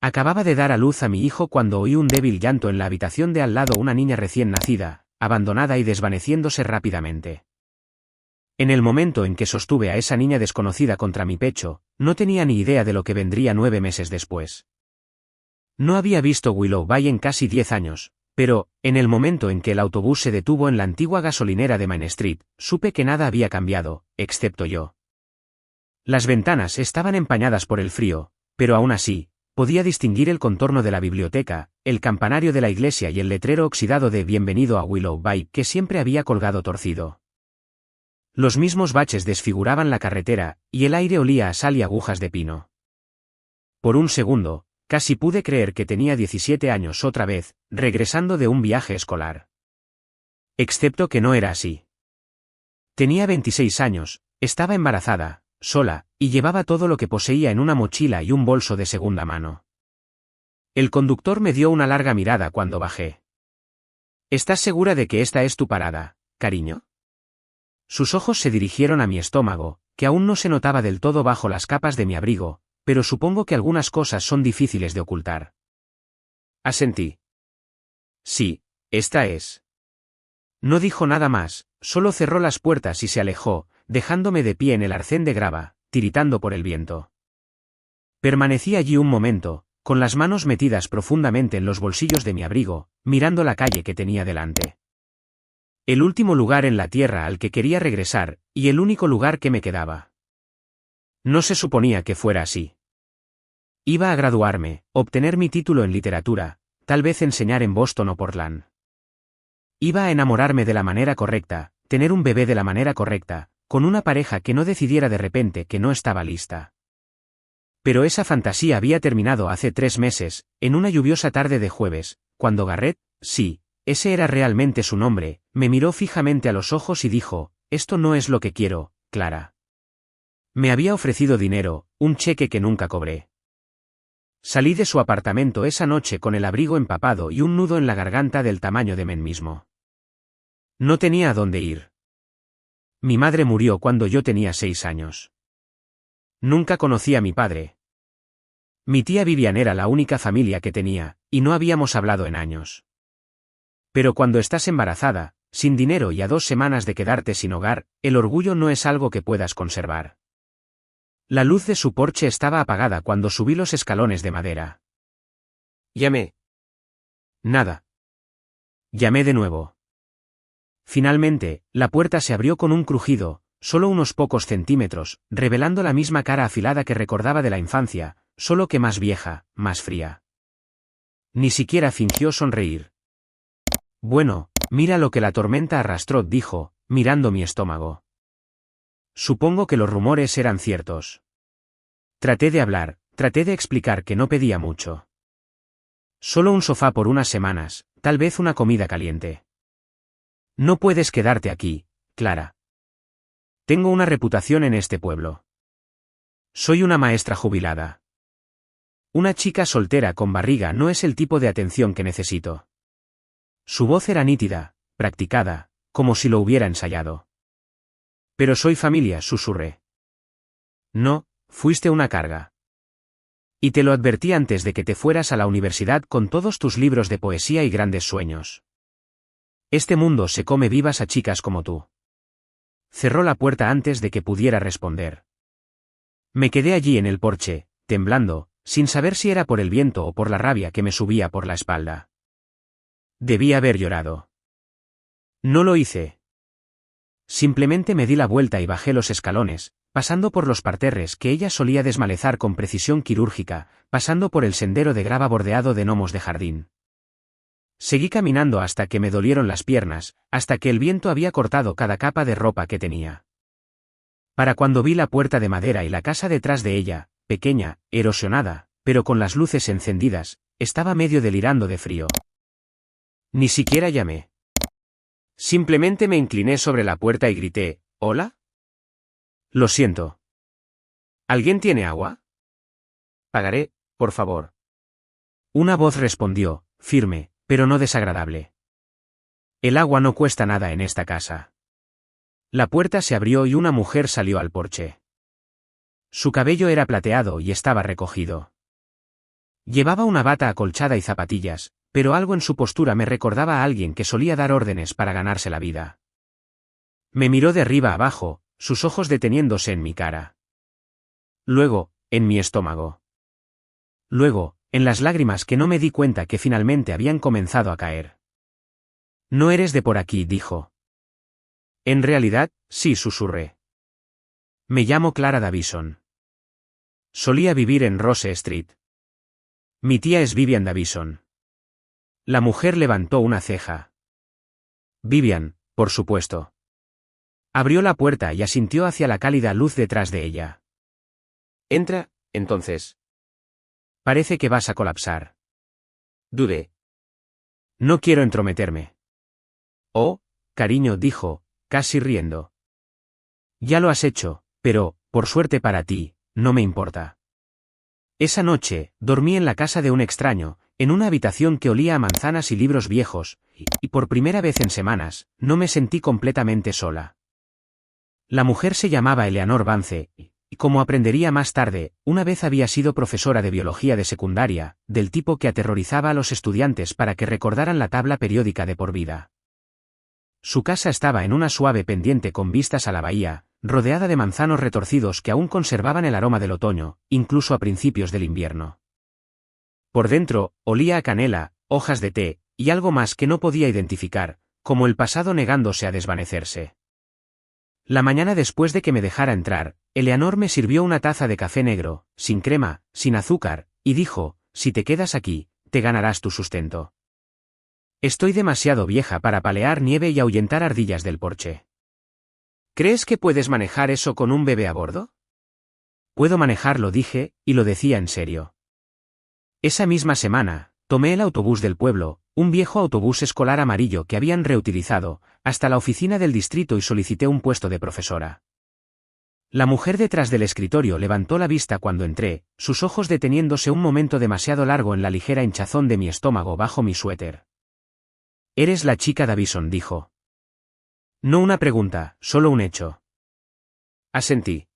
Acababa de dar a luz a mi hijo cuando oí un débil llanto en la habitación de al lado, una niña recién nacida, abandonada y desvaneciéndose rápidamente. En el momento en que sostuve a esa niña desconocida contra mi pecho, no tenía ni idea de lo que vendría 9 meses después. No había visto Willoughby en casi 10 años, pero, en el momento en que el autobús se detuvo en la antigua gasolinera de Main Street, supe que nada había cambiado, excepto yo. Las ventanas estaban empañadas por el frío, pero aún así, podía distinguir el contorno de la biblioteca, el campanario de la iglesia y el letrero oxidado de Bienvenido a Willoughby que siempre había colgado torcido. Los mismos baches desfiguraban la carretera, y el aire olía a sal y agujas de pino. Por un segundo, casi pude creer que tenía 17 años otra vez, regresando de un viaje escolar. Excepto que no era así. Tenía 26 años, estaba embarazada, sola, y llevaba todo lo que poseía en una mochila y un bolso de segunda mano. El conductor me dio una larga mirada cuando bajé. ¿Estás segura de que esta es tu parada, cariño? Sus ojos se dirigieron a mi estómago, que aún no se notaba del todo bajo las capas de mi abrigo, pero supongo que algunas cosas son difíciles de ocultar. Asentí. Sí, esta es. No dijo nada más, solo cerró las puertas y se alejó, dejándome de pie en el arcén de grava, tiritando por el viento. Permanecí allí un momento, con las manos metidas profundamente en los bolsillos de mi abrigo, mirando la calle que tenía delante. El último lugar en la tierra al que quería regresar, y el único lugar que me quedaba. No se suponía que fuera así. Iba a graduarme, obtener mi título en literatura, tal vez enseñar en Boston o Portland. Iba a enamorarme de la manera correcta, tener un bebé de la manera correcta, con una pareja que no decidiera de repente que no estaba lista. Pero esa fantasía había terminado hace 3 meses, en una lluviosa tarde de jueves, cuando Garrett, sí, ese era realmente su nombre, me miró fijamente a los ojos y dijo, «Esto no es lo que quiero, Clara». Me había ofrecido dinero, un cheque que nunca cobré. Salí de su apartamento esa noche con el abrigo empapado y un nudo en la garganta del tamaño de Men mismo. No tenía a dónde ir. Mi madre murió cuando yo tenía 6 años. Nunca conocí a mi padre. Mi tía Vivian era la única familia que tenía, y no habíamos hablado en años. Pero cuando estás embarazada, sin dinero y a 2 semanas de quedarte sin hogar, el orgullo no es algo que puedas conservar. La luz de su porche estaba apagada cuando subí los escalones de madera. Llamé. Nada. Llamé de nuevo. Finalmente, la puerta se abrió con un crujido, solo unos pocos centímetros, revelando la misma cara afilada que recordaba de la infancia, solo que más vieja, más fría. Ni siquiera fingió sonreír. Bueno, mira lo que la tormenta arrastró, dijo, mirando mi estómago. Supongo que los rumores eran ciertos. Traté de hablar, traté de explicar que no pedía mucho. Solo un sofá por unas semanas, tal vez una comida caliente. No puedes quedarte aquí, Clara. Tengo una reputación en este pueblo. Soy una maestra jubilada. Una chica soltera con barriga no es el tipo de atención que necesito. Su voz era nítida, practicada, como si lo hubiera ensayado. Pero soy familia, susurré. No, fuiste una carga. Y te lo advertí antes de que te fueras a la universidad con todos tus libros de poesía y grandes sueños. Este mundo se come vivas a chicas como tú. Cerró la puerta antes de que pudiera responder. Me quedé allí en el porche, temblando, sin saber si era por el viento o por la rabia que me subía por la espalda. Debí haber llorado. No lo hice. Simplemente me di la vuelta y bajé los escalones, pasando por los parterres que ella solía desmalezar con precisión quirúrgica, pasando por el sendero de grava bordeado de gnomos de jardín. Seguí caminando hasta que me dolieron las piernas, hasta que el viento había cortado cada capa de ropa que tenía. Para cuando vi la puerta de madera y la casa detrás de ella, pequeña, erosionada, pero con las luces encendidas, estaba medio delirando de frío. Ni siquiera llamé. Simplemente me incliné sobre la puerta y grité, ¿hola? Lo siento. ¿Alguien tiene agua? Pagaré, por favor. Una voz respondió, firme, pero no desagradable. El agua no cuesta nada en esta casa. La puerta se abrió y una mujer salió al porche. Su cabello era plateado y estaba recogido. Llevaba una bata acolchada y zapatillas, pero algo en su postura me recordaba a alguien que solía dar órdenes para ganarse la vida. Me miró de arriba abajo, sus ojos deteniéndose en mi cara. Luego, en mi estómago. Luego, en las lágrimas que no me di cuenta que finalmente habían comenzado a caer. No eres de por aquí, dijo. En realidad, sí, susurré. Me llamo Clara Davison. Solía vivir en Rose Street. Mi tía es Vivian Davison. La mujer levantó una ceja. Vivian, por supuesto. Abrió la puerta y asintió hacia la cálida luz detrás de ella. Entra, entonces. Parece que vas a colapsar. Dudé. No quiero entrometerme. Oh, cariño, dijo, casi riendo. Ya lo has hecho, pero, por suerte para ti, no me importa. Esa noche, dormí en la casa de un extraño, en una habitación que olía a manzanas y libros viejos, y por primera vez en semanas, no me sentí completamente sola. La mujer se llamaba Eleanor Vance, y como aprendería más tarde, una vez había sido profesora de biología de secundaria, del tipo que aterrorizaba a los estudiantes para que recordaran la tabla periódica de por vida. Su casa estaba en una suave pendiente con vistas a la bahía, rodeada de manzanos retorcidos que aún conservaban el aroma del otoño, incluso a principios del invierno. Por dentro, olía a canela, hojas de té, y algo más que no podía identificar, como el pasado negándose a desvanecerse. La mañana después de que me dejara entrar, Eleanor me sirvió una taza de café negro, sin crema, sin azúcar, y dijo, si te quedas aquí, te ganarás tu sustento. Estoy demasiado vieja para palear nieve y ahuyentar ardillas del porche. ¿Crees que puedes manejar eso con un bebé a bordo? Puedo manejarlo, dije, y lo decía en serio. Esa misma semana, tomé el autobús del pueblo, un viejo autobús escolar amarillo que habían reutilizado, hasta la oficina del distrito y solicité un puesto de profesora. La mujer detrás del escritorio levantó la vista cuando entré, sus ojos deteniéndose un momento demasiado largo en la ligera hinchazón de mi estómago bajo mi suéter. Eres la chica Davison, dijo. No una pregunta, solo un hecho. Asentí.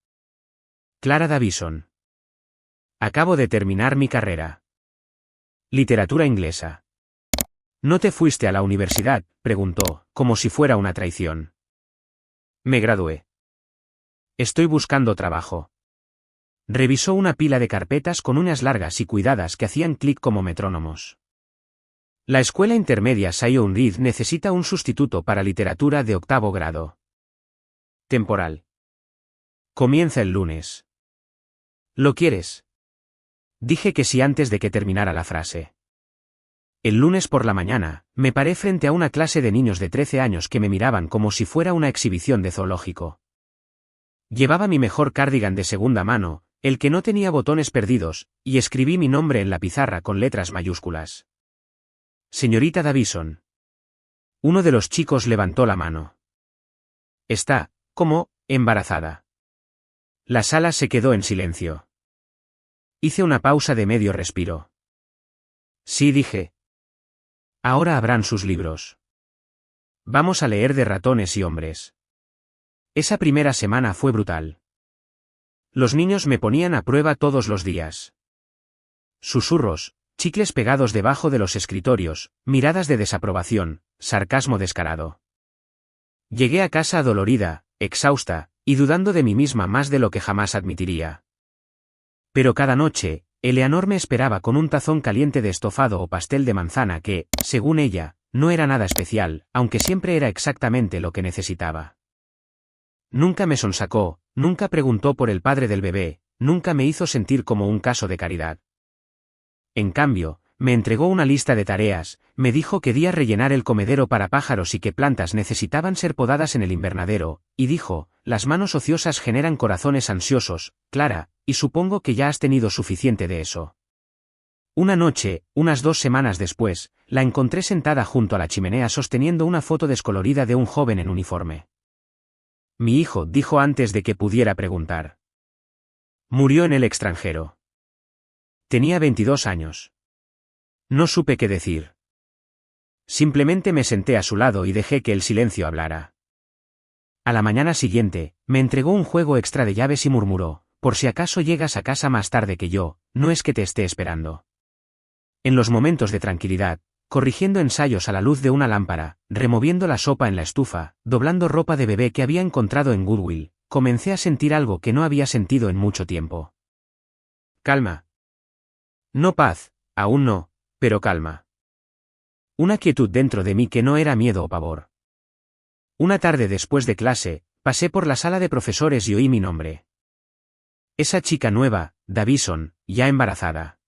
Clara Davison. Acabo de terminar mi carrera. Literatura inglesa. ¿No te fuiste a la universidad?, preguntó, como si fuera una traición. Me gradué. Estoy buscando trabajo. Revisó una pila de carpetas con uñas largas y cuidadas que hacían clic como metrónomos. La escuela intermedia Sion Reed necesita un sustituto para literatura de 8º grado. Temporal. Comienza el lunes. ¿Lo quieres? Dije que sí antes de que terminara la frase. El lunes por la mañana, me paré frente a una clase de niños de 13 años que me miraban como si fuera una exhibición de zoológico. Llevaba mi mejor cardigan de segunda mano, el que no tenía botones perdidos, y escribí mi nombre en la pizarra con letras mayúsculas. Señorita Davison. Uno de los chicos levantó la mano. Está, como, embarazada. La sala se quedó en silencio. Hice una pausa de medio respiro. Sí, dije. Ahora abran sus libros. Vamos a leer de ratones y hombres. Esa primera semana fue brutal. Los niños me ponían a prueba todos los días. Susurros, chicles pegados debajo de los escritorios, miradas de desaprobación, sarcasmo descarado. Llegué a casa adolorida, exhausta, y dudando de mí misma más de lo que jamás admitiría. Pero cada noche, Eleanor me esperaba con un tazón caliente de estofado o pastel de manzana que, según ella, no era nada especial, aunque siempre era exactamente lo que necesitaba. Nunca me sonsacó, nunca preguntó por el padre del bebé, nunca me hizo sentir como un caso de caridad. En cambio, me entregó una lista de tareas, me dijo que debía rellenar el comedero para pájaros y que plantas necesitaban ser podadas en el invernadero, y dijo, las manos ociosas generan corazones ansiosos, Clara, y supongo que ya has tenido suficiente de eso. Una noche, unas 2 semanas después, la encontré sentada junto a la chimenea sosteniendo una foto descolorida de un joven en uniforme. Mi hijo, dijo antes de que pudiera preguntar. Murió en el extranjero. Tenía 22 años. No supe qué decir. Simplemente me senté a su lado y dejé que el silencio hablara. A la mañana siguiente, me entregó un juego extra de llaves y murmuró, por si acaso llegas a casa más tarde que yo, no es que te esté esperando. En los momentos de tranquilidad, corrigiendo ensayos a la luz de una lámpara, removiendo la sopa en la estufa, doblando ropa de bebé que había encontrado en Goodwill, comencé a sentir algo que no había sentido en mucho tiempo. Calma. No paz, aún no, pero calma. Una quietud dentro de mí que no era miedo o pavor. Una tarde después de clase, pasé por la sala de profesores y oí mi nombre. Esa chica nueva, Davison, ya embarazada.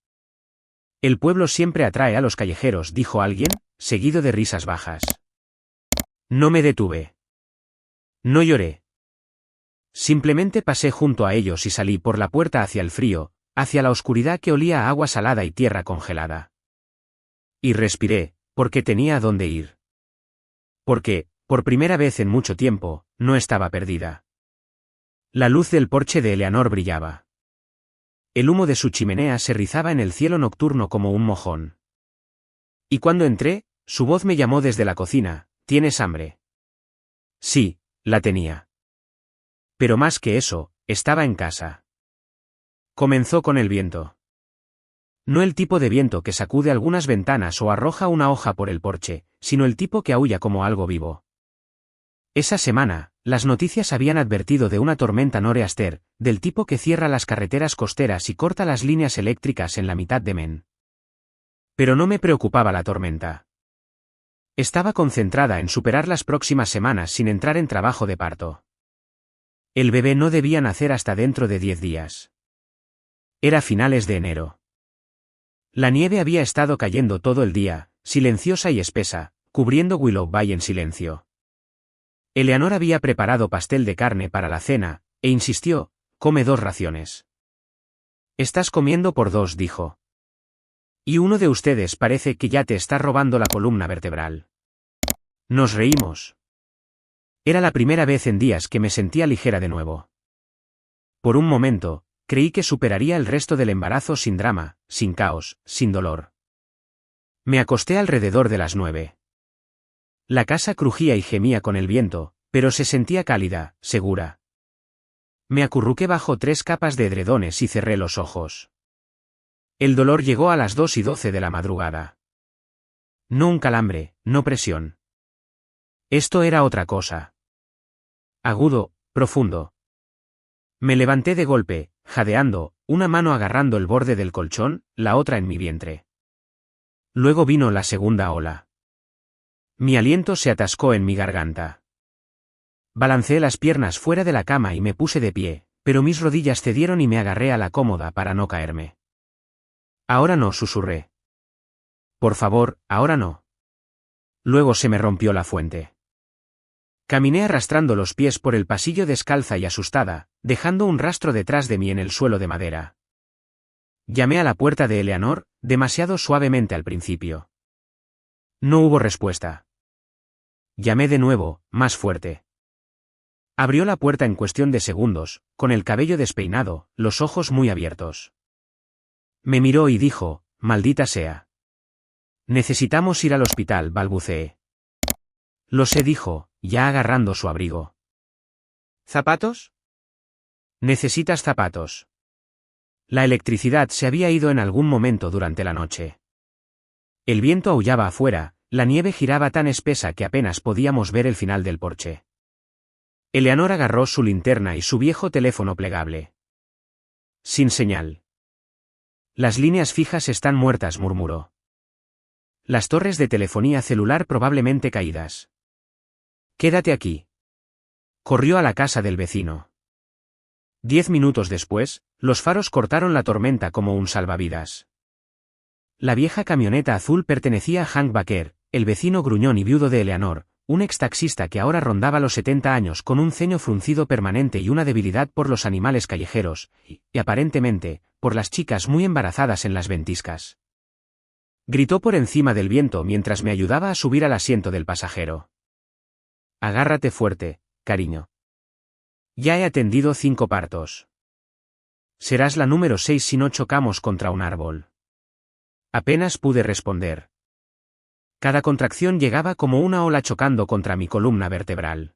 El pueblo siempre atrae a los callejeros, dijo alguien, seguido de risas bajas. No me detuve. No lloré. Simplemente pasé junto a ellos y salí por la puerta hacia el frío, hacia la oscuridad que olía a agua salada y tierra congelada. Y respiré, porque tenía a dónde ir. Porque, por primera vez en mucho tiempo, no estaba perdida. La luz del porche de Eleanor brillaba. El humo de su chimenea se rizaba en el cielo nocturno como un mojón. Y cuando entré, su voz me llamó desde la cocina: ¿tienes hambre? Sí, la tenía. Pero más que eso, estaba en casa. Comenzó con el viento. No el tipo de viento que sacude algunas ventanas o arroja una hoja por el porche, sino el tipo que aúlla como algo vivo. Esa semana, las noticias habían advertido de una tormenta nor'easter, del tipo que cierra las carreteras costeras y corta las líneas eléctricas en la mitad de Maine. Pero no me preocupaba la tormenta. Estaba concentrada en superar las próximas semanas sin entrar en trabajo de parto. El bebé no debía nacer hasta dentro de 10 días. Era finales de enero. La nieve había estado cayendo todo el día, silenciosa y espesa, cubriendo Willow Bay en silencio. Eleanor había preparado pastel de carne para la cena, e insistió: come 2 raciones. Estás comiendo por 2, dijo. Y uno de ustedes parece que ya te está robando la columna vertebral. Nos reímos. Era la primera vez en días que me sentía ligera de nuevo. Por un momento, creí que superaría el resto del embarazo sin drama, sin caos, sin dolor. Me acosté alrededor de las 9. La casa crujía y gemía con el viento, pero se sentía cálida, segura. Me acurruqué bajo 3 capas de edredones y cerré los ojos. El dolor llegó a las 2:12 de la madrugada. No un calambre, no presión. Esto era otra cosa. Agudo, profundo. Me levanté de golpe, jadeando, una mano agarrando el borde del colchón, la otra en mi vientre. Luego vino la segunda ola. Mi aliento se atascó en mi garganta. Balanceé las piernas fuera de la cama y me puse de pie, pero mis rodillas cedieron y me agarré a la cómoda para no caerme. Ahora no, susurré. Por favor, ahora no. Luego se me rompió la fuente. Caminé arrastrando los pies por el pasillo descalza y asustada, dejando un rastro detrás de mí en el suelo de madera. Llamé a la puerta de Eleanor, demasiado suavemente al principio. No hubo respuesta. Llamé de nuevo, más fuerte. Abrió la puerta en cuestión de segundos, con el cabello despeinado, los ojos muy abiertos. Me miró y dijo: maldita sea. Necesitamos ir al hospital, balbuceé. Lo sé, dijo, ya agarrando su abrigo. ¿Zapatos? Necesitas zapatos. La electricidad se había ido en algún momento durante la noche. El viento aullaba afuera, la nieve giraba tan espesa que apenas podíamos ver el final del porche. Eleanor agarró su linterna y su viejo teléfono plegable. Sin señal. Las líneas fijas están muertas, murmuró. Las torres de telefonía celular probablemente caídas. Quédate aquí. Corrió a la casa del vecino. 10 minutos después, los faros cortaron la tormenta como un salvavidas. La vieja camioneta azul pertenecía a Hank Baker, el vecino gruñón y viudo de Eleanor, un extaxista que ahora rondaba los 70 años con un ceño fruncido permanente y una debilidad por los animales callejeros, y aparentemente, por las chicas muy embarazadas en las ventiscas. Gritó por encima del viento mientras me ayudaba a subir al asiento del pasajero. Agárrate fuerte, cariño. Ya he atendido 5 partos. Serás la número 6 si no chocamos contra un árbol. Apenas pude responder. Cada contracción llegaba como una ola chocando contra mi columna vertebral.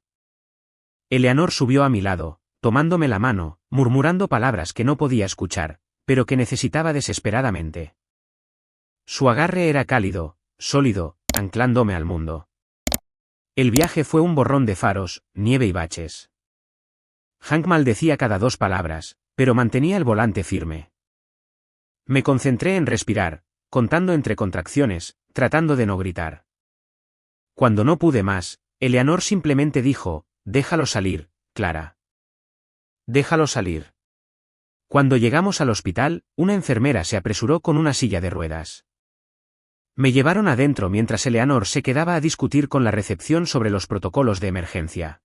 Eleanor subió a mi lado, tomándome la mano, murmurando palabras que no podía escuchar, pero que necesitaba desesperadamente. Su agarre era cálido, sólido, anclándome al mundo. El viaje fue un borrón de faros, nieve y baches. Hank maldecía cada 2 palabras, pero mantenía el volante firme. Me concentré en respirar, contando entre contracciones, tratando de no gritar. Cuando no pude más, Eleanor simplemente dijo, «Déjalo salir, Clara. Déjalo salir». Cuando llegamos al hospital, una enfermera se apresuró con una silla de ruedas. Me llevaron adentro mientras Eleanor se quedaba a discutir con la recepción sobre los protocolos de emergencia.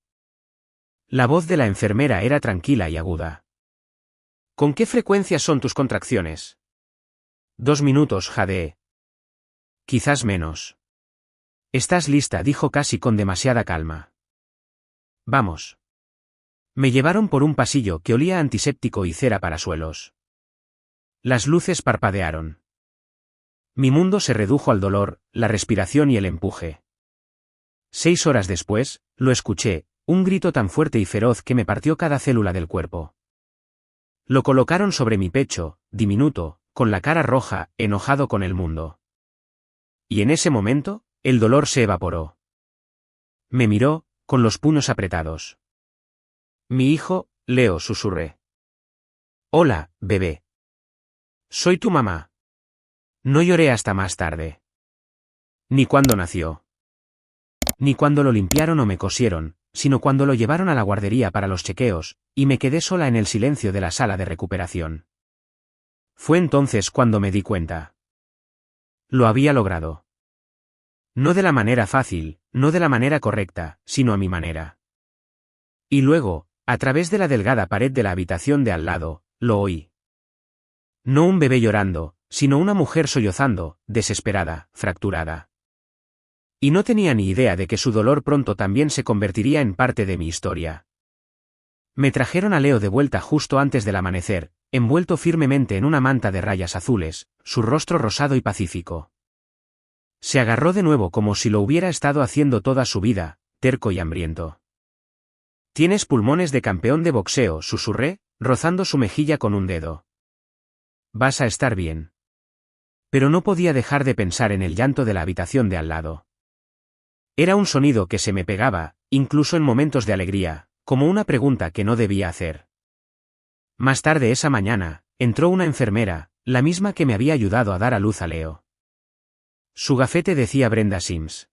La voz de la enfermera era tranquila y aguda. «¿Con qué frecuencia son tus contracciones?» 2 minutos, jadeé. Quizás menos. «Estás lista», dijo casi con demasiada calma. «Vamos». Me llevaron por un pasillo que olía a antiséptico y cera para suelos. Las luces parpadearon. Mi mundo se redujo al dolor, la respiración y el empuje. 6 horas después, lo escuché, un grito tan fuerte y feroz que me partió cada célula del cuerpo. Lo colocaron sobre mi pecho, diminuto, con la cara roja, enojado con el mundo. Y en ese momento, el dolor se evaporó. Me miró, con los puños apretados. «Mi hijo, Leo», susurré. «Hola, bebé. Soy tu mamá». No lloré hasta más tarde. Ni cuando nació. Ni cuando lo limpiaron o me cosieron, sino cuando lo llevaron a la guardería para los chequeos, y me quedé sola en el silencio de la sala de recuperación. Fue entonces cuando me di cuenta. Lo había logrado. No de la manera fácil, no de la manera correcta, sino a mi manera. Y luego, a través de la delgada pared de la habitación de al lado, lo oí. No un bebé llorando, sino una mujer sollozando, desesperada, fracturada. Y no tenía ni idea de que su dolor pronto también se convertiría en parte de mi historia. Me trajeron a Leo de vuelta justo antes del amanecer, envuelto firmemente en una manta de rayas azules, su rostro rosado y pacífico. Se agarró de nuevo como si lo hubiera estado haciendo toda su vida, terco y hambriento. «Tienes pulmones de campeón de boxeo», susurré, rozando su mejilla con un dedo. «Vas a estar bien». Pero no podía dejar de pensar en el llanto de la habitación de al lado. Era un sonido que se me pegaba, incluso en momentos de alegría, como una pregunta que no debía hacer. Más tarde esa mañana, entró una enfermera, la misma que me había ayudado a dar a luz a Leo. Su gafete decía Brenda Sims.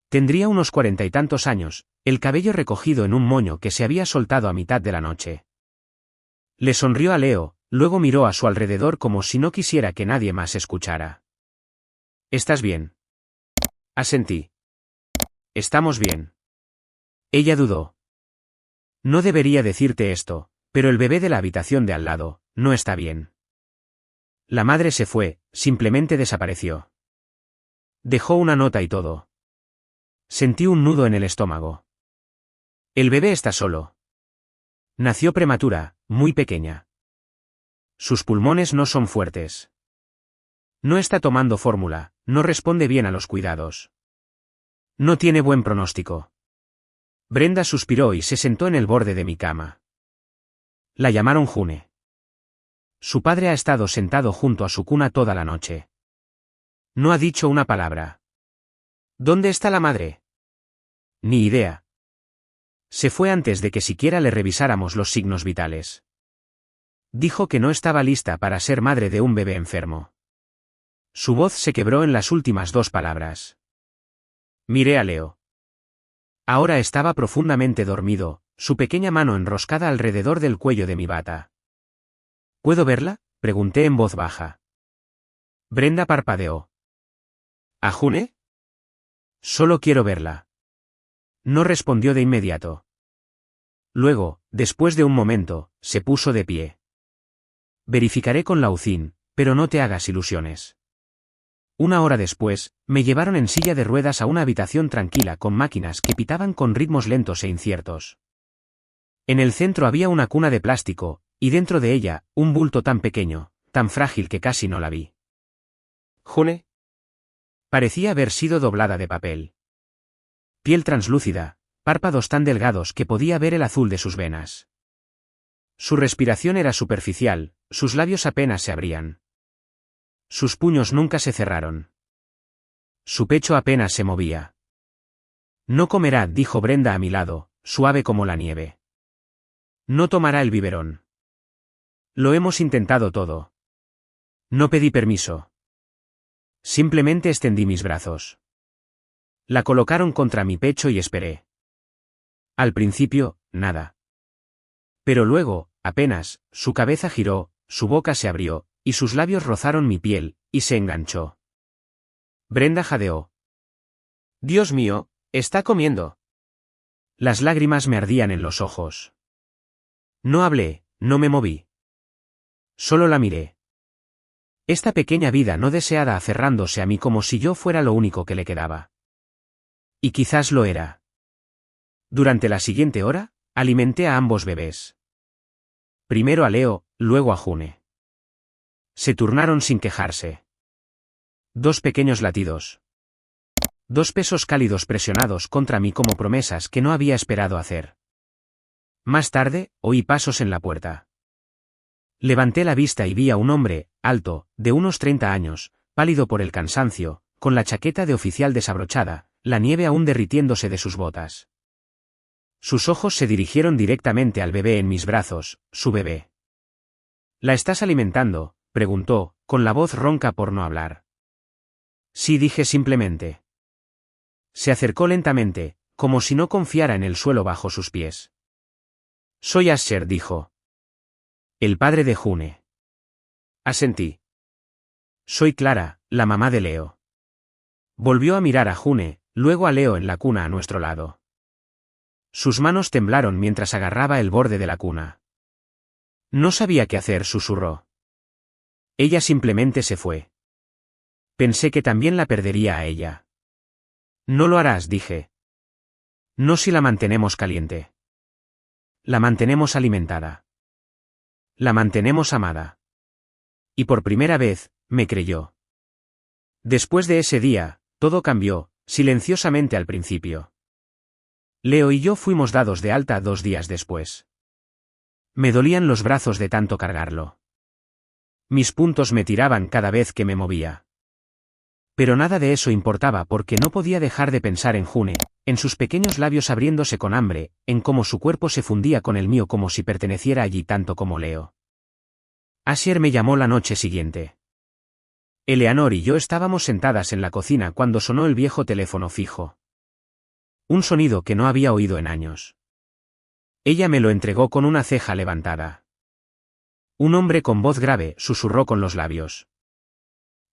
Tendría unos 40 y tantos años, el cabello recogido en un moño que se había soltado a mitad de la noche. Le sonrió a Leo, luego miró a su alrededor como si no quisiera que nadie más escuchara. «¿Estás bien?» Asentí. «Estamos bien». Ella dudó. «No debería decirte esto, pero el bebé de la habitación de al lado, no está bien». La madre se fue, simplemente desapareció. Dejó una nota y todo. Sentí un nudo en el estómago. «El bebé está solo. Nació prematura, muy pequeña. Sus pulmones no son fuertes. No está tomando fórmula, no responde bien a los cuidados. No tiene buen pronóstico». Brenda suspiró y se sentó en el borde de mi cama. La llamaron June. Su padre ha estado sentado junto a su cuna toda la noche. No ha dicho una palabra. ¿Dónde está la madre? Ni idea. Se fue antes de que siquiera le revisáramos los signos vitales. Dijo que no estaba lista para ser madre de un bebé enfermo. Su voz se quebró en las últimas 2 palabras. Miré a Leo. Ahora estaba profundamente dormido, su pequeña mano enroscada alrededor del cuello de mi bata. ¿Puedo verla?, pregunté en voz baja. Brenda parpadeó. ¿A June? Solo quiero verla. No respondió de inmediato. Luego, después de un momento, se puso de pie. Verificaré con Laucin, pero no te hagas ilusiones. 1 hora después, me llevaron en silla de ruedas a una habitación tranquila con máquinas que pitaban con ritmos lentos e inciertos. En el centro había una cuna de plástico, y dentro de ella, un bulto tan pequeño, tan frágil que casi no la vi. ¿June? Parecía haber sido doblada de papel. Piel translúcida, párpados tan delgados que podía ver el azul de sus venas. Su respiración era superficial, sus labios apenas se abrían. Sus puños nunca se cerraron. Su pecho apenas se movía. No comerá, dijo Brenda a mi lado, suave como la nieve. No tomará el biberón. Lo hemos intentado todo. No pedí permiso. Simplemente extendí mis brazos. La colocaron contra mi pecho y esperé. Al principio, nada. Pero luego, apenas, su cabeza giró, su boca se abrió, y sus labios rozaron mi piel, y se enganchó. Brenda jadeó. Dios mío, está comiendo. Las lágrimas me ardían en los ojos. No hablé, no me moví. Solo la miré. Esta pequeña vida no deseada aferrándose a mí como si yo fuera lo único que le quedaba. Y quizás lo era. Durante la siguiente hora, alimenté a ambos bebés. Primero a Leo, luego a June. Se turnaron sin quejarse. 2 pequeños latidos. 2 pesos cálidos presionados contra mí como promesas que no había esperado hacer. Más tarde, oí pasos en la puerta. Levanté la vista y vi a un hombre, alto, de unos 30 años, pálido por el cansancio, con la chaqueta de oficial desabrochada, la nieve aún derritiéndose de sus botas. Sus ojos se dirigieron directamente al bebé en mis brazos, su bebé. ¿La estás alimentando?, preguntó, con la voz ronca por no hablar. Sí, dije simplemente. Se acercó lentamente, como si no confiara en el suelo bajo sus pies. Soy Asher, dijo. El padre de June. Asentí. Soy Clara, la mamá de Leo. Volvió a mirar a June, luego a Leo en la cuna a nuestro lado. Sus manos temblaron mientras agarraba el borde de la cuna. No sabía qué hacer, susurró. Ella simplemente se fue. Pensé que también la perdería a ella. No lo harás, dije. No si la mantenemos caliente. La mantenemos alimentada. La mantenemos amada. Y por primera vez, me creyó. Después de ese día, todo cambió, silenciosamente al principio. Leo y yo fuimos dados de alta 2 días después. Me dolían los brazos de tanto cargarlo. Mis puntos me tiraban cada vez que me movía. Pero nada de eso importaba porque no podía dejar de pensar en June, en sus pequeños labios abriéndose con hambre, en cómo su cuerpo se fundía con el mío como si perteneciera allí tanto como Leo. Asher me llamó la noche siguiente. Eleanor y yo estábamos sentadas en la cocina cuando sonó el viejo teléfono fijo. Un sonido que no había oído en años. Ella me lo entregó con una ceja levantada. Un hombre con voz grave susurró con los labios.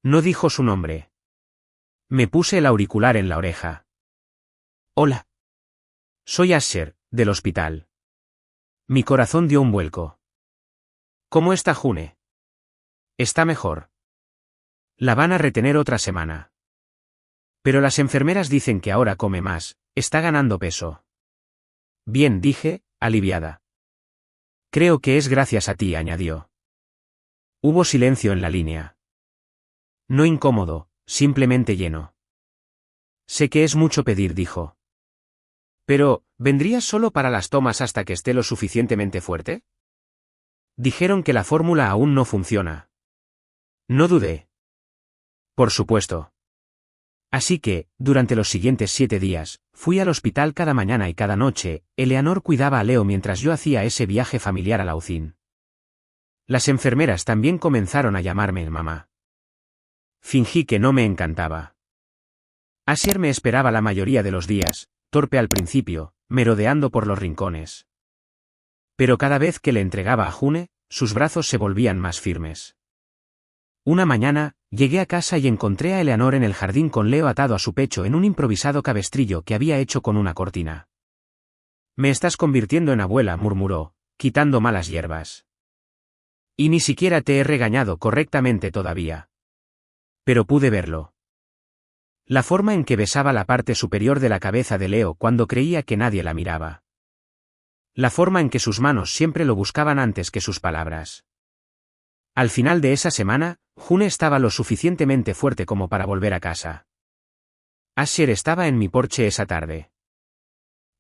No dijo su nombre. Me puse el auricular en la oreja. Hola. Soy Asher, del hospital. Mi corazón dio un vuelco. ¿Cómo está June? Está mejor. La van a retener otra semana. Pero las enfermeras dicen que ahora come más, está ganando peso. Bien, dije, aliviada. Creo que es gracias a ti, añadió. Hubo silencio en la línea. No incómodo, simplemente lleno. Sé que es mucho pedir, dijo. Pero, ¿vendrías solo para las tomas hasta que esté lo suficientemente fuerte? Dijeron que la fórmula aún no funciona. No dudé. Por supuesto. Así que, durante los siguientes 7 días, fui al hospital cada mañana y cada noche. Eleanor cuidaba a Leo mientras yo hacía ese viaje familiar a Lausín. Las enfermeras también comenzaron a llamarme mamá. Fingí que no me encantaba. Asher me esperaba la mayoría de los días, torpe al principio, merodeando por los rincones. Pero cada vez que le entregaba a June, sus brazos se volvían más firmes. Una mañana, llegué a casa y encontré a Eleanor en el jardín con Leo atado a su pecho en un improvisado cabestrillo que había hecho con una cortina. Me estás convirtiendo en abuela, murmuró, quitando malas hierbas. Y ni siquiera te he regañado correctamente todavía. Pero pude verlo. La forma en que besaba la parte superior de la cabeza de Leo cuando creía que nadie la miraba. La forma en que sus manos siempre lo buscaban antes que sus palabras. Al final de esa semana, June estaba lo suficientemente fuerte como para volver a casa. Asher estaba en mi porche esa tarde.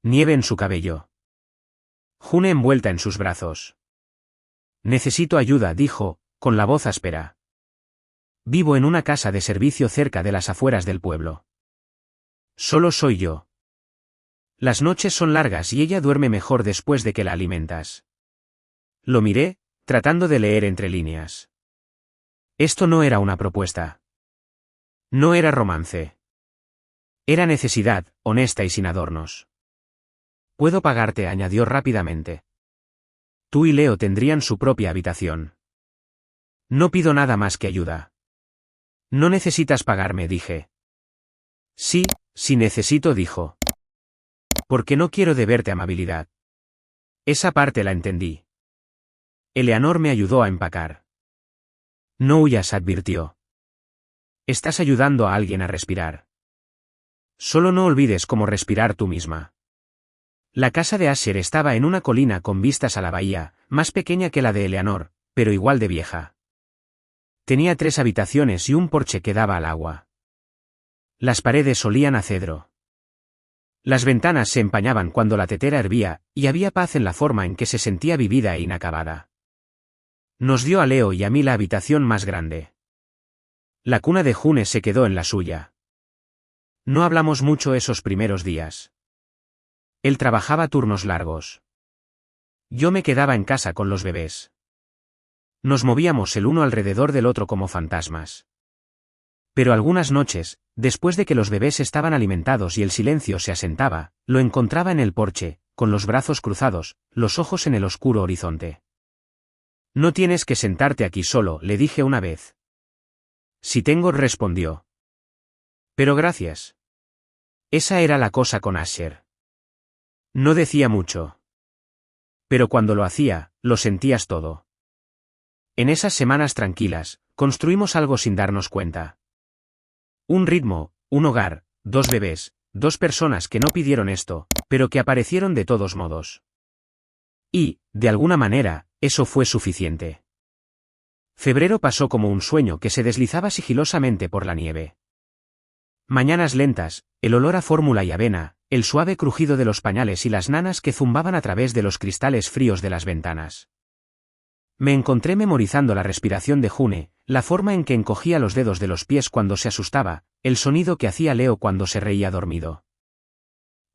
Nieve en su cabello. June envuelta en sus brazos. Necesito ayuda, dijo, con la voz áspera. Vivo en una casa de servicio cerca de las afueras del pueblo. Solo soy yo. Las noches son largas y ella duerme mejor después de que la alimentas. Lo miré, tratando de leer entre líneas. Esto no era una propuesta. No era romance. Era necesidad, honesta y sin adornos. Puedo pagarte, añadió rápidamente. Tú y Leo tendrían su propia habitación. No pido nada más que ayuda. No necesitas pagarme, dije. Sí, sí necesito, dijo. Porque no quiero deberte amabilidad. Esa parte la entendí. Eleanor me ayudó a empacar. No huyas, advirtió. Estás ayudando a alguien a respirar. Solo no olvides cómo respirar tú misma. La casa de Asher estaba en una colina con vistas a la bahía, más pequeña que la de Eleanor, pero igual de vieja. Tenía 3 habitaciones y un porche que daba al agua. Las paredes olían a cedro. Las ventanas se empañaban cuando la tetera hervía, y había paz en la forma en que se sentía vivida e inacabada. Nos dio a Leo y a mí la habitación más grande. La cuna de June se quedó en la suya. No hablamos mucho esos primeros días. Él trabajaba turnos largos. Yo me quedaba en casa con los bebés. Nos movíamos el uno alrededor del otro como fantasmas. Pero algunas noches, después de que los bebés estaban alimentados y el silencio se asentaba, lo encontraba en el porche, con los brazos cruzados, los ojos en el oscuro horizonte. No tienes que sentarte aquí solo, le dije una vez. Si tengo, respondió. Pero gracias. Esa era la cosa con Asher. No decía mucho. Pero cuando lo hacía, lo sentías todo. En esas semanas tranquilas, construimos algo sin darnos cuenta. Un ritmo, un hogar, 2 bebés, 2 personas que no pidieron esto, pero que aparecieron de todos modos. Y, de alguna manera, eso fue suficiente. Febrero pasó como un sueño que se deslizaba sigilosamente por la nieve. Mañanas lentas, el olor a fórmula y avena, el suave crujido de los pañales y las nanas que zumbaban a través de los cristales fríos de las ventanas. Me encontré memorizando la respiración de June, la forma en que encogía los dedos de los pies cuando se asustaba, el sonido que hacía Leo cuando se reía dormido.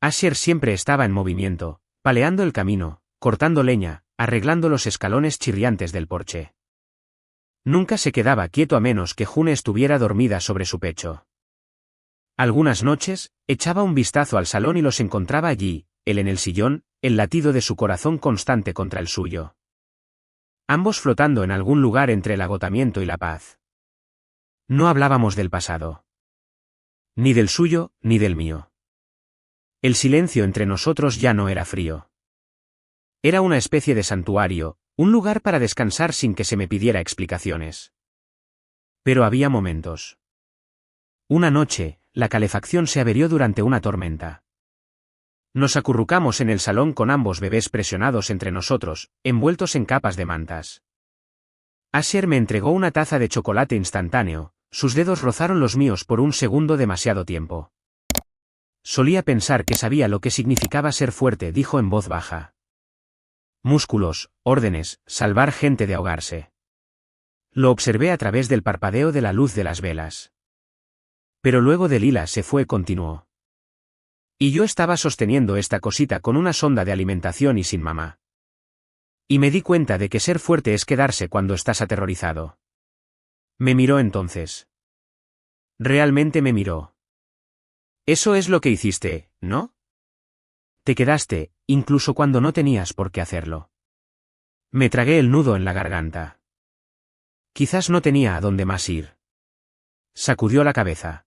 Asher siempre estaba en movimiento, paleando el camino, cortando leña, arreglando los escalones chirriantes del porche. Nunca se quedaba quieto a menos que June estuviera dormida sobre su pecho. Algunas noches, echaba un vistazo al salón y los encontraba allí, él en el sillón, el latido de su corazón constante contra el suyo. Ambos flotando en algún lugar entre el agotamiento y la paz. No hablábamos del pasado. Ni del suyo, ni del mío. El silencio entre nosotros ya no era frío. Era una especie de santuario, un lugar para descansar sin que se me pidiera explicaciones. Pero había momentos. Una noche, la calefacción se averió durante una tormenta. Nos acurrucamos en el salón con ambos bebés presionados entre nosotros, envueltos en capas de mantas. Asher me entregó una taza de chocolate instantáneo, sus dedos rozaron los míos por un segundo demasiado tiempo. Solía pensar que sabía lo que significaba ser fuerte, dijo en voz baja. Músculos, órdenes, salvar gente de ahogarse. Lo observé a través del parpadeo de la luz de las velas. Pero luego Delilah se fue, continuó. Y yo estaba sosteniendo esta cosita con una sonda de alimentación y sin mamá. Y me di cuenta de que ser fuerte es quedarse cuando estás aterrorizado. Me miró entonces. Realmente me miró. Eso es lo que hiciste, ¿no? Te quedaste, incluso cuando no tenías por qué hacerlo. Me tragué el nudo en la garganta. Quizás no tenía a dónde más ir. Sacudió la cabeza.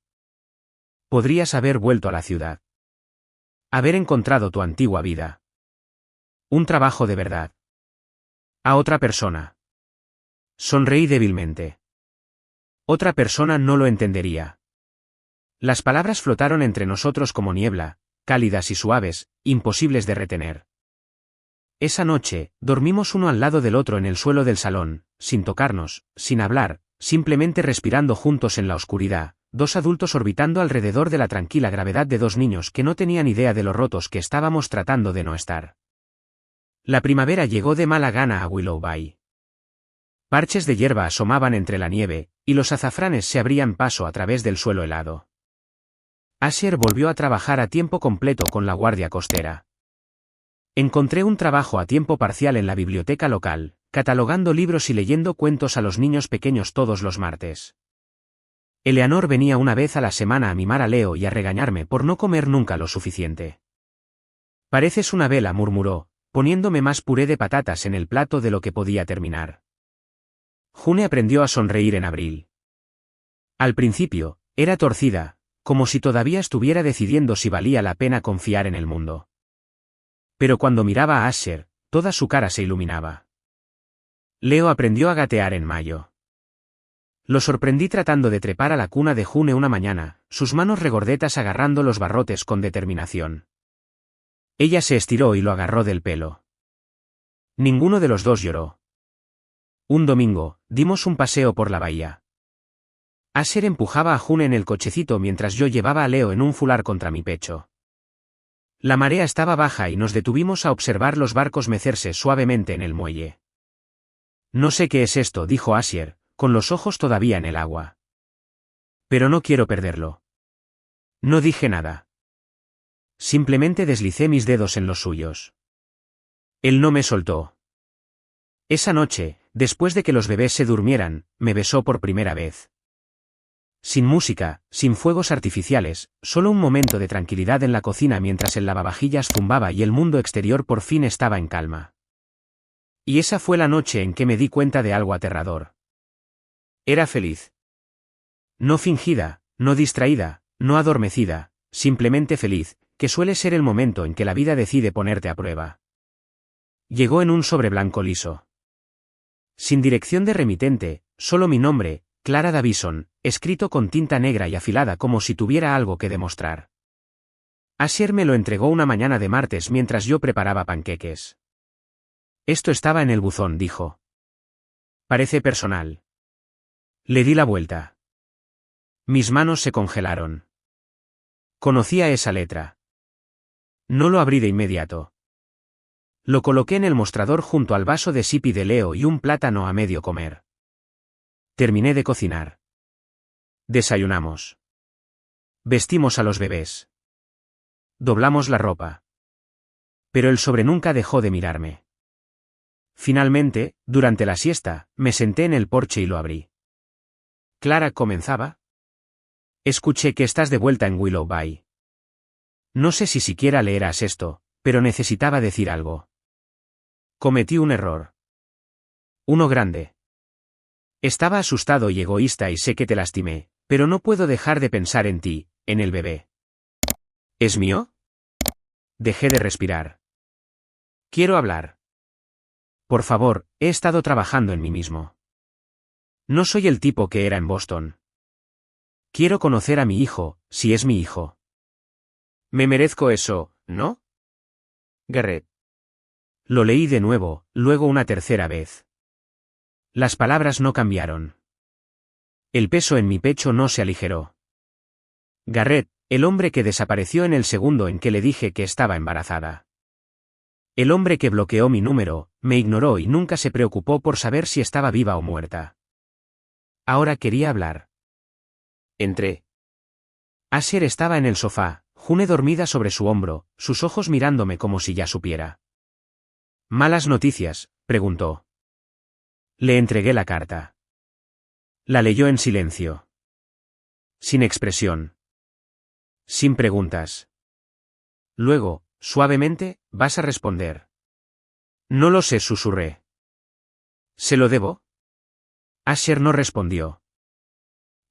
Podrías haber vuelto a la ciudad. Haber encontrado tu antigua vida. Un trabajo de verdad. A otra persona. Sonreí débilmente. Otra persona no lo entendería. Las palabras flotaron entre nosotros como niebla, cálidas y suaves, imposibles de retener. Esa noche, dormimos uno al lado del otro en el suelo del salón, sin tocarnos, sin hablar, simplemente respirando juntos en la oscuridad, 2 adultos orbitando alrededor de la tranquila gravedad de 2 niños que no tenían idea de lo rotos que estábamos tratando de no estar. La primavera llegó de mala gana a Willow Bay. Parches de hierba asomaban entre la nieve, y los azafranes se abrían paso a través del suelo helado. Asher volvió a trabajar a tiempo completo con la guardia costera. Encontré un trabajo a tiempo parcial en la biblioteca local, catalogando libros y leyendo cuentos a los niños pequeños todos los martes. Eleanor venía una vez a la semana a mimar a Leo y a regañarme por no comer nunca lo suficiente. «Pareces una vela», murmuró, poniéndome más puré de patatas en el plato de lo que podía terminar. June aprendió a sonreír en abril. Al principio, era torcida, como si todavía estuviera decidiendo si valía la pena confiar en el mundo. Pero cuando miraba a Asher, toda su cara se iluminaba. Leo aprendió a gatear en mayo. Lo sorprendí tratando de trepar a la cuna de June una mañana, sus manos regordetas agarrando los barrotes con determinación. Ella se estiró y lo agarró del pelo. Ninguno de los dos lloró. Un domingo, dimos un paseo por la bahía. Asher empujaba a June en el cochecito mientras yo llevaba a Leo en un fular contra mi pecho. La marea estaba baja y nos detuvimos a observar los barcos mecerse suavemente en el muelle. «No sé qué es esto», dijo Asher, con los ojos todavía en el agua. «Pero no quiero perderlo». No dije nada. Simplemente deslicé mis dedos en los suyos. Él no me soltó. Esa noche, después de que los bebés se durmieran, me besó por primera vez. Sin música, sin fuegos artificiales, solo un momento de tranquilidad en la cocina mientras el lavavajillas zumbaba y el mundo exterior por fin estaba en calma. Y esa fue la noche en que me di cuenta de algo aterrador. Era feliz. No fingida, no distraída, no adormecida, simplemente feliz, que suele ser el momento en que la vida decide ponerte a prueba. Llegó en un sobre blanco liso. Sin dirección de remitente, solo mi nombre, Clara Davison, escrito con tinta negra y afilada como si tuviera algo que demostrar. Asher me lo entregó una mañana de martes mientras yo preparaba panqueques. «Esto estaba en el buzón», dijo. «Parece personal». Le di la vuelta. Mis manos se congelaron. Conocía esa letra. No lo abrí de inmediato. Lo coloqué en el mostrador junto al vaso de sipi de Leo y un plátano a medio comer. Terminé de cocinar. Desayunamos. Vestimos a los bebés. Doblamos la ropa. Pero el sobre nunca dejó de mirarme. Finalmente, durante la siesta, me senté en el porche y lo abrí. «Clara», comenzaba. «Escuché que estás de vuelta en Willow Bay. No sé si siquiera leerás esto, pero necesitaba decir algo. Cometí un error. Uno grande. Estaba asustado y egoísta y sé que te lastimé, pero no puedo dejar de pensar en ti, en el bebé». «¿Es mío?» Dejé de respirar. «Quiero hablar. Por favor, he estado trabajando en mí mismo. No soy el tipo que era en Boston. Quiero conocer a mi hijo, si es mi hijo. Me merezco eso, ¿no? Garrett». Lo leí de nuevo, luego una tercera vez. Las palabras no cambiaron. El peso en mi pecho no se aligeró. Garrett, el hombre que desapareció en el segundo en que le dije que estaba embarazada. El hombre que bloqueó mi número, me ignoró y nunca se preocupó por saber si estaba viva o muerta. Ahora quería hablar. Entré. Asher estaba en el sofá, June dormida sobre su hombro, sus ojos mirándome como si ya supiera. «¿Malas noticias?», preguntó. Le entregué la carta. La leyó en silencio. Sin expresión. Sin preguntas. Luego, suavemente, «¿Vas a responder?» «No lo sé», susurré. «¿Se lo debo?» Asher no respondió.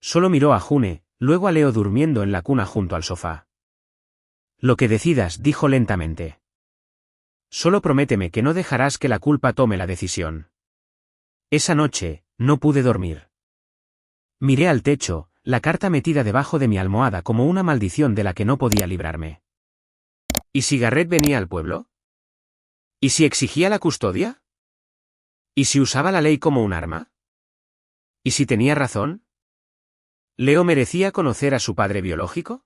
Solo miró a June, luego a Leo durmiendo en la cuna junto al sofá. «Lo que decidas», dijo lentamente. «Solo prométeme que no dejarás que la culpa tome la decisión». Esa noche, no pude dormir. Miré al techo, la carta metida debajo de mi almohada como una maldición de la que no podía librarme. ¿Y si Garrett venía al pueblo? ¿Y si exigía la custodia? ¿Y si usaba la ley como un arma? ¿Y si tenía razón? ¿Leo merecía conocer a su padre biológico?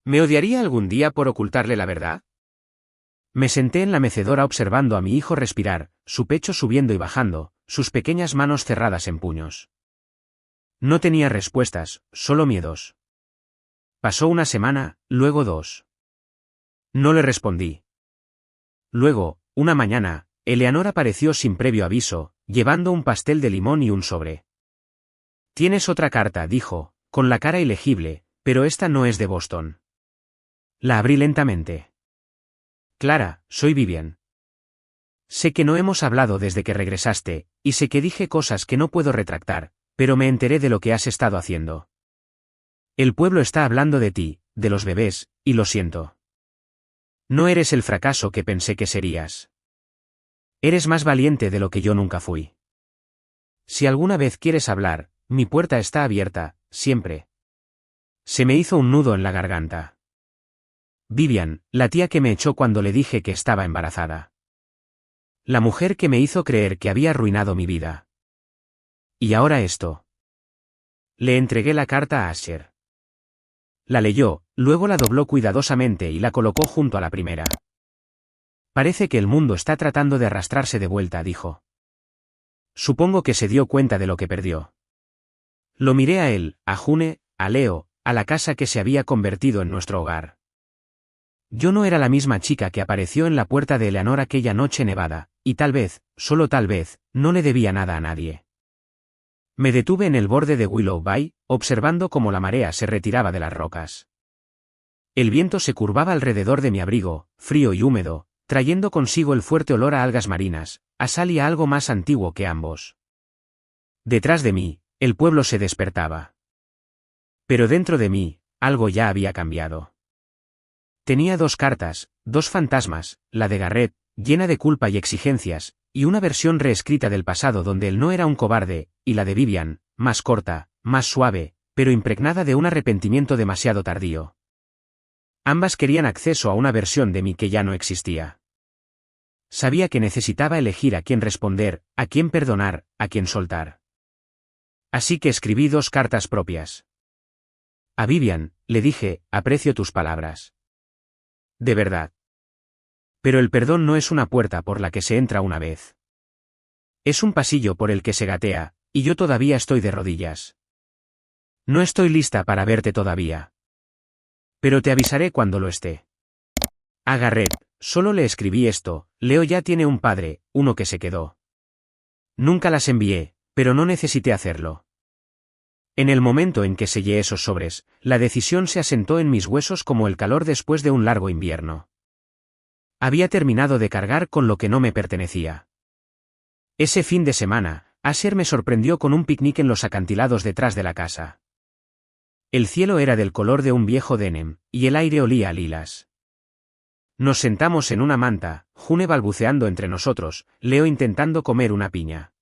¿Me odiaría algún día por ocultarle la verdad? Me senté en la mecedora observando a mi hijo respirar, su pecho subiendo y bajando, sus pequeñas manos cerradas en puños. No tenía respuestas, solo miedos. Pasó una semana, luego 2. No le respondí. Luego, una mañana, Eleanor apareció sin previo aviso, llevando un pastel de limón y un sobre. «Tienes otra carta», dijo, con la cara ilegible, «pero esta no es de Boston». La abrí lentamente. «Clara, soy Vivian. Sé que no hemos hablado desde que regresaste, y sé que dije cosas que no puedo retractar, pero me enteré de lo que has estado haciendo. El pueblo está hablando de ti, de los bebés, y lo siento. No eres el fracaso que pensé que serías. Eres más valiente de lo que yo nunca fui. Si alguna vez quieres hablar, mi puerta está abierta, siempre». Se me hizo un nudo en la garganta. Vivian, la tía que me echó cuando le dije que estaba embarazada. La mujer que me hizo creer que había arruinado mi vida. Y ahora esto. Le entregué la carta a Asher. La leyó, luego la dobló cuidadosamente y la colocó junto a la primera. «Parece que el mundo está tratando de arrastrarse de vuelta», dijo. Supongo que se dio cuenta de lo que perdió. Lo miré a él, a June, a Leo, a la casa que se había convertido en nuestro hogar. Yo no era la misma chica que apareció en la puerta de Eleanor aquella noche nevada, y tal vez, solo tal vez, no le debía nada a nadie. Me detuve en el borde de Willow Bay, observando cómo la marea se retiraba de las rocas. El viento se curvaba alrededor de mi abrigo, frío y húmedo, trayendo consigo el fuerte olor a algas marinas, a sal y a algo más antiguo que ambos. Detrás de mí, el pueblo se despertaba. Pero dentro de mí, algo ya había cambiado. Tenía 2 cartas, 2 fantasmas, la de Garrett, llena de culpa y exigencias, y una versión reescrita del pasado donde él no era un cobarde, y la de Vivian, más corta, más suave, pero impregnada de un arrepentimiento demasiado tardío. Ambas querían acceso a una versión de mí que ya no existía. Sabía que necesitaba elegir a quién responder, a quién perdonar, a quién soltar. Así que escribí 2 cartas propias. A Vivian, le dije, aprecio tus palabras. De verdad. Pero el perdón no es una puerta por la que se entra una vez. Es un pasillo por el que se gatea, y yo todavía estoy de rodillas. No estoy lista para verte todavía. Pero te avisaré cuando lo esté. A Garrett, solo le escribí esto: Leo ya tiene un padre, uno que se quedó. Nunca las envié, pero no necesité hacerlo. En el momento en que sellé esos sobres, la decisión se asentó en mis huesos como el calor después de un largo invierno. Había terminado de cargar con lo que no me pertenecía. Ese fin de semana, Asher me sorprendió con un picnic en los acantilados detrás de la casa. El cielo era del color de un viejo denim, y el aire olía a lilas. Nos sentamos en una manta, June balbuceando entre nosotros, Leo intentando comer una piña.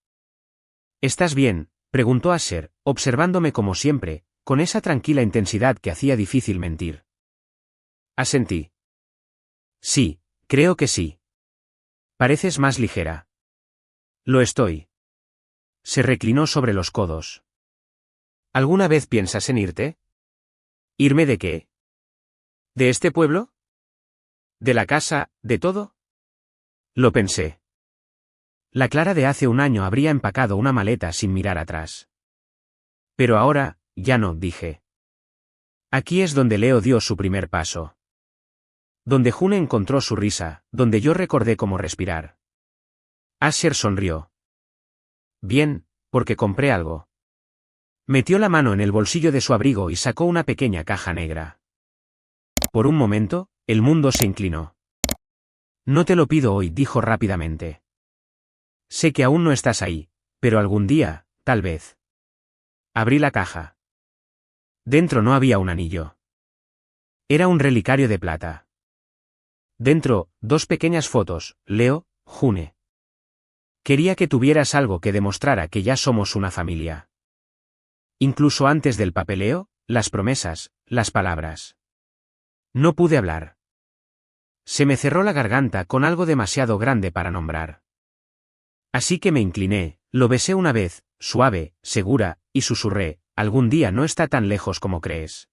«¿Estás bien?», preguntó Asher, observándome como siempre, con esa tranquila intensidad que hacía difícil mentir. Asentí. «Sí, creo que sí. Pareces más ligera». «Lo estoy». Se reclinó sobre los codos. «¿Alguna vez piensas en irte?» «¿Irme de qué? ¿De este pueblo? ¿De la casa, de todo?» Lo pensé. La Clara de hace un año habría empacado una maleta sin mirar atrás. Pero ahora, ya no, dije. Aquí es donde Leo dio su primer paso. Donde June encontró su risa, donde yo recordé cómo respirar. Asher sonrió. «Bien, porque compré algo». Metió la mano en el bolsillo de su abrigo y sacó una pequeña caja negra. Por un momento, el mundo se inclinó. «No te lo pido hoy», dijo rápidamente. «Sé que aún no estás ahí, pero algún día, tal vez». Abrí la caja. Dentro no había un anillo. Era un relicario de plata. Dentro, 2 pequeñas fotos, Leo, June. Quería que tuvieras algo que demostrara que ya somos una familia. Incluso antes del papeleo, las promesas, las palabras. No pude hablar. Se me cerró la garganta con algo demasiado grande para nombrar. Así que me incliné, lo besé una vez, suave, segura, y susurré: «Algún día no está tan lejos como crees».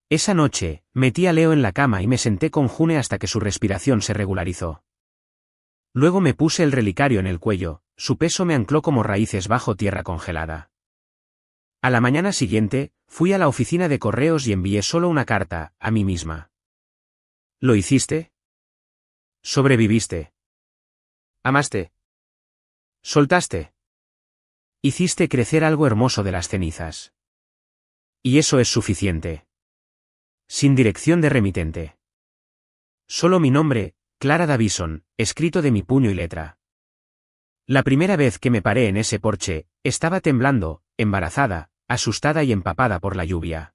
Esa noche, metí a Leo en la cama y me senté con June hasta que su respiración se regularizó. Luego me puse el relicario en el cuello, su peso me ancló como raíces bajo tierra congelada. A la mañana siguiente, fui a la oficina de correos y envié solo una carta, a mí misma. ¿Lo hiciste? ¿Sobreviviste? ¿Amaste? ¿Soltaste? Hiciste crecer algo hermoso de las cenizas. Y eso es suficiente. Sin dirección de remitente. Solo mi nombre, Clara Davison, escrito de mi puño y letra. La primera vez que me paré en ese porche, estaba temblando, embarazada, asustada y empapada por la lluvia.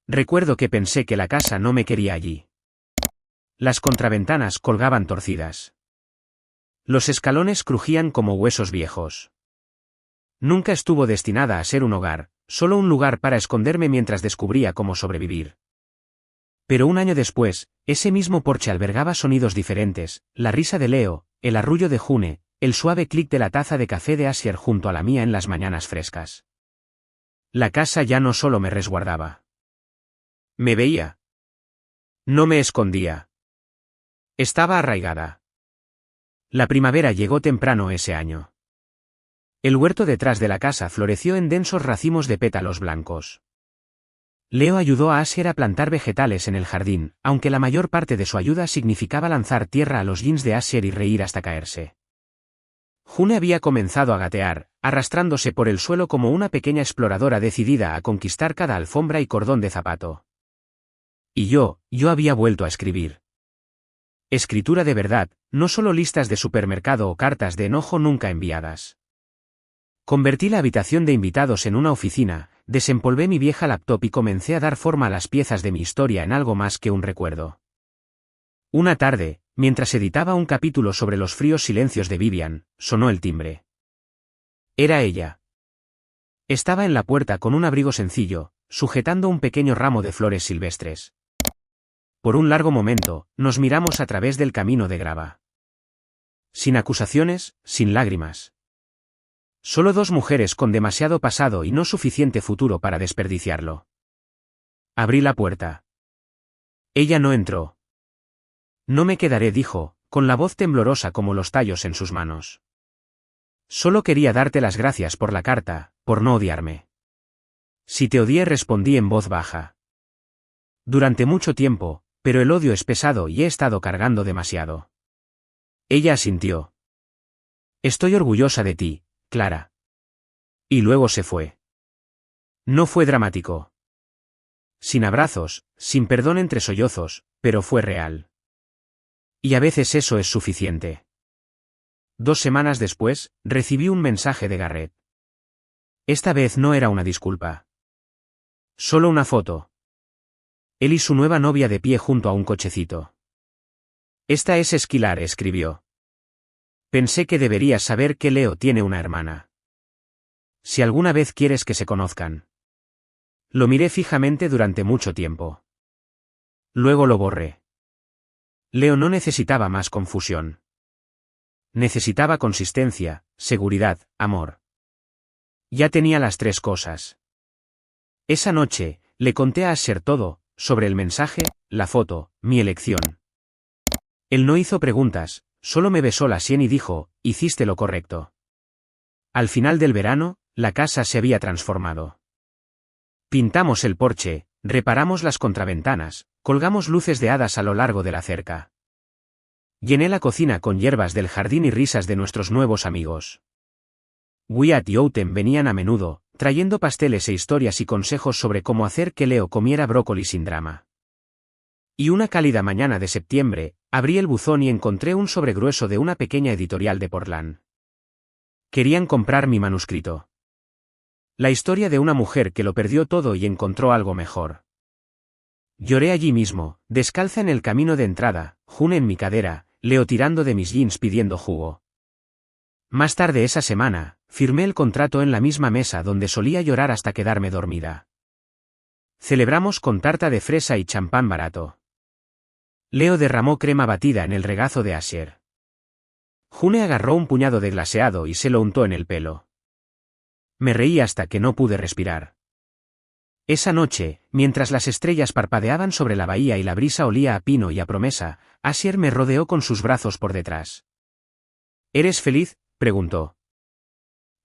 Recuerdo que pensé que la casa no me quería allí. Las contraventanas colgaban torcidas. Los escalones crujían como huesos viejos. Nunca estuvo destinada a ser un hogar, solo un lugar para esconderme mientras descubría cómo sobrevivir. Pero un año después, ese mismo porche albergaba sonidos diferentes, la risa de Leo, el arrullo de June, el suave clic de la taza de café de Asier junto a la mía en las mañanas frescas. La casa ya no solo me resguardaba. Me veía. No me escondía. Estaba arraigada. La primavera llegó temprano ese año. El huerto detrás de la casa floreció en densos racimos de pétalos blancos. Leo ayudó a Asier a plantar vegetales en el jardín, aunque la mayor parte de su ayuda significaba lanzar tierra a los jeans de Asier y reír hasta caerse. June había comenzado a gatear, arrastrándose por el suelo como una pequeña exploradora decidida a conquistar cada alfombra y cordón de zapato. Y yo había vuelto a escribir. Escritura de verdad, no solo listas de supermercado o cartas de enojo nunca enviadas. Convertí la habitación de invitados en una oficina, desempolvé mi vieja laptop y comencé a dar forma a las piezas de mi historia en algo más que un recuerdo. Una tarde, mientras editaba un capítulo sobre los fríos silencios de Vivian, sonó el timbre. Era ella. Estaba en la puerta con un abrigo sencillo, sujetando un pequeño ramo de flores silvestres. Por un largo momento, nos miramos a través del camino de grava. Sin acusaciones, sin lágrimas. Solo dos mujeres con demasiado pasado y no suficiente futuro para desperdiciarlo. Abrí la puerta. Ella no entró. No me quedaré, dijo, con la voz temblorosa como los tallos en sus manos. Solo quería darte las gracias por la carta, por no odiarme. Si te odié, respondí en voz baja. Durante mucho tiempo, pero el odio es pesado y he estado cargando demasiado. Ella asintió. Estoy orgullosa de ti, Clara. Y luego se fue. No fue dramático. Sin abrazos, sin perdón entre sollozos, pero fue real. Y a veces eso es suficiente. 2 semanas después, recibí un mensaje de Garrett. Esta vez no era una disculpa. Solo una foto. Él y su nueva novia de pie junto a un cochecito. Esta es Esquilar, escribió. Pensé que deberías saber que Leo tiene una hermana. Si alguna vez quieres que se conozcan. Lo miré fijamente durante mucho tiempo. Luego lo borré. Leo no necesitaba más confusión. Necesitaba consistencia, seguridad, amor. Ya tenía las 3 cosas. Esa noche, le conté a Asher todo, sobre el mensaje, la foto, mi elección. Él no hizo preguntas, solo me besó la sien y dijo, hiciste lo correcto. Al final del verano, la casa se había transformado. Pintamos el porche, reparamos las contraventanas, colgamos luces de hadas a lo largo de la cerca. Llené la cocina con hierbas del jardín y risas de nuestros nuevos amigos. Wyatt y Outen venían a menudo, trayendo pasteles e historias y consejos sobre cómo hacer que Leo comiera brócoli sin drama. Y una cálida mañana de septiembre, abrí el buzón y encontré un sobre grueso de una pequeña editorial de Portland. Querían comprar mi manuscrito. La historia de una mujer que lo perdió todo y encontró algo mejor. Lloré allí mismo, descalza en el camino de entrada, June en mi cadera, Leo tirando de mis jeans pidiendo jugo. Más tarde esa semana, firmé el contrato en la misma mesa donde solía llorar hasta quedarme dormida. Celebramos con tarta de fresa y champán barato. Leo derramó crema batida en el regazo de Asher. June agarró un puñado de glaseado y se lo untó en el pelo. Me reí hasta que no pude respirar. Esa noche, mientras las estrellas parpadeaban sobre la bahía y la brisa olía a pino y a promesa, Asher me rodeó con sus brazos por detrás. ¿Eres feliz?, preguntó.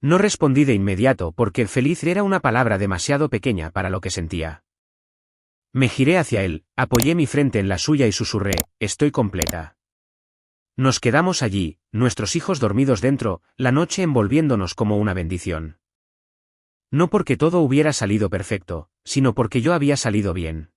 No respondí de inmediato porque feliz era una palabra demasiado pequeña para lo que sentía. Me giré hacia él, apoyé mi frente en la suya y susurré, estoy completa. Nos quedamos allí, nuestros hijos dormidos dentro, la noche envolviéndonos como una bendición. No porque todo hubiera salido perfecto, sino porque yo había salido bien.